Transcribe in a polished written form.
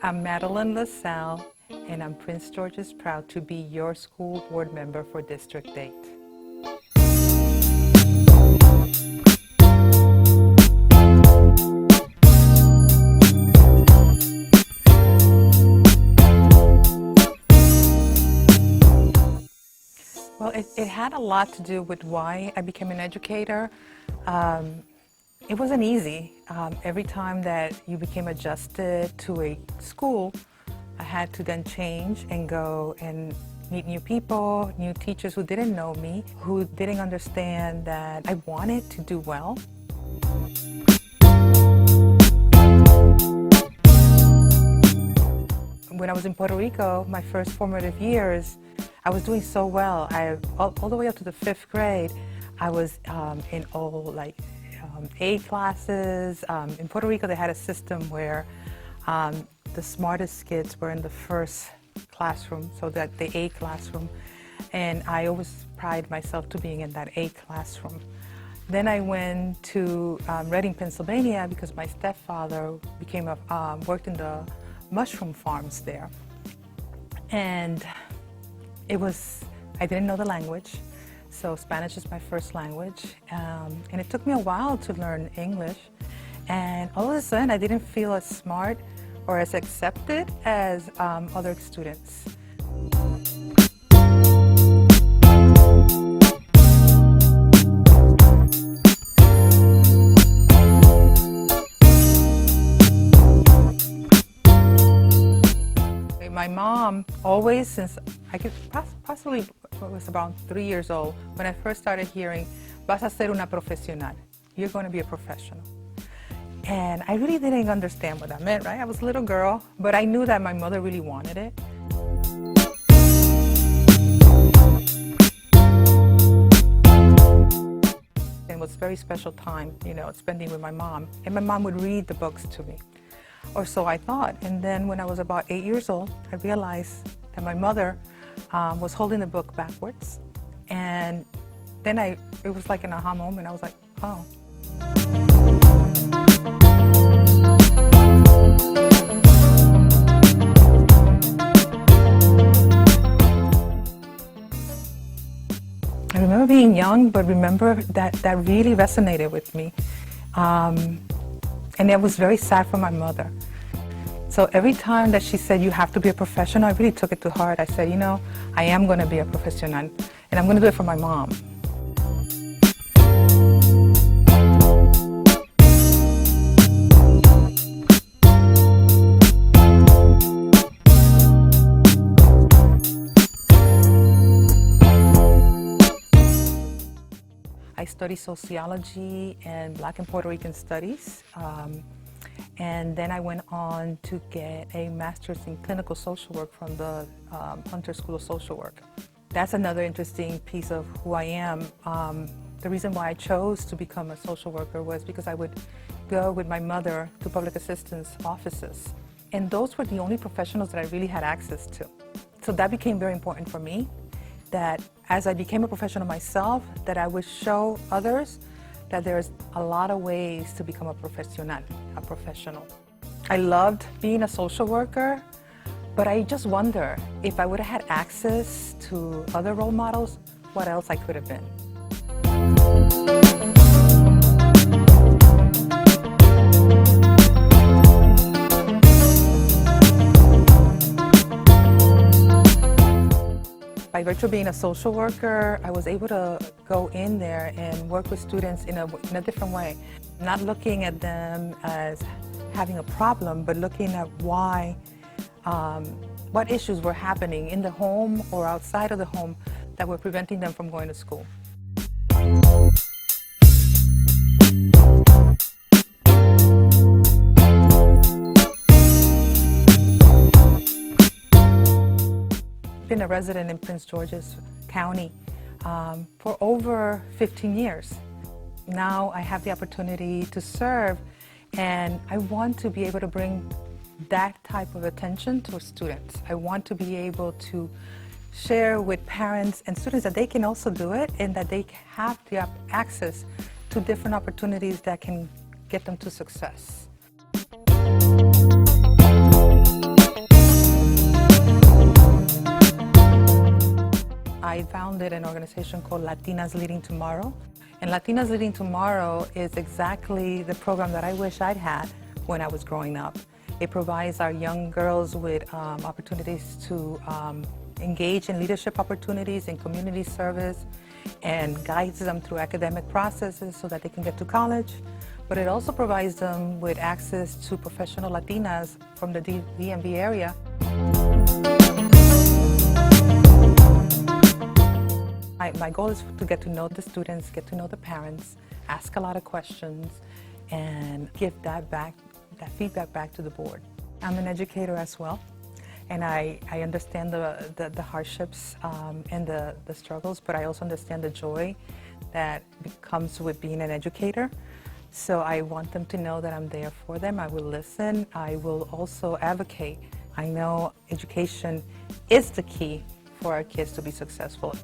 I'm Madeline LaSalle, and I'm Prince George's proud to be your school board member for District 8. Well, it had a lot to do with why I became an educator. It wasn't easy. Every time that you became adjusted to a school, I had to then change and go and meet new people, new teachers who didn't know me, who didn't understand that I wanted to do well. When I was in Puerto Rico, my first formative years, I was doing so well. All the way up to the 5th grade, I was in all A classes. In Puerto Rico, they had a system where the smartest kids were in the first classroom, so that the A classroom, and I always pride myself to being in that A classroom. Then I went to Reading, Pennsylvania, because my stepfather worked in the mushroom farms there, and I didn't know the language. So Spanish is my first language, and it took me a while to learn English. And all of a sudden, I didn't feel as smart or as accepted as other students. My mom always, since I could possibly was about 3 years old, when I first started hearing, "Vas a ser una profesional," you're going to be a professional. And I really didn't understand what that meant, right? I was a little girl, but I knew that my mother really wanted it. It was a very special time, spending with my mom. And my mom would read the books to me, or so I thought. And then when I was about 8 years old, I realized that my mother was holding the book backwards. And then it was like an aha moment. I was like, oh. I remember being young, but remember that really resonated with me. And it was very sad for my mother. So every time that she said, "You have to be a professional," I really took it to heart. I said, I am going to be a professional, and I'm going to do it for my mom. I studied sociology and Black and Puerto Rican studies. And then I went on to get a master's in clinical social work from the Hunter School of Social Work. That's another interesting piece of who I am. The reason why I chose to become a social worker was because I would go with my mother to public assistance offices. And those were the only professionals that I really had access to. So that became very important for me, that as I became a professional myself, that I would show others that there's a lot of ways to become a professional. I loved being a social worker, but I just wonder if I would have had access to other role models, what else I could have been. By virtue of being a social worker, I was able to go in there and work with students in a different way. Not looking at them as having a problem, but looking at why, what issues were happening in the home or outside of the home that were preventing them from going to school. Been a resident in Prince George's County for over 15 years. Now I have the opportunity to serve, and I want to be able to bring that type of attention to students. I want to be able to share with parents and students that they can also do it, and that they have the access to different opportunities that can get them to success. started an organization called Latinas Leading Tomorrow. And Latinas Leading Tomorrow is exactly the program that I wish I'd had when I was growing up. It provides our young girls with opportunities to engage in leadership opportunities in community service, and guides them through academic processes so that they can get to college. But it also provides them with access to professional Latinas from the DMV area. My goal is to get to know the students, get to know the parents, ask a lot of questions, and give that feedback back to the board. I'm an educator as well, and I understand the hardships and the struggles, but I also understand the joy that comes with being an educator. So I want them to know that I'm there for them. I will listen. I will also advocate. I know education is the key for our kids to be successful.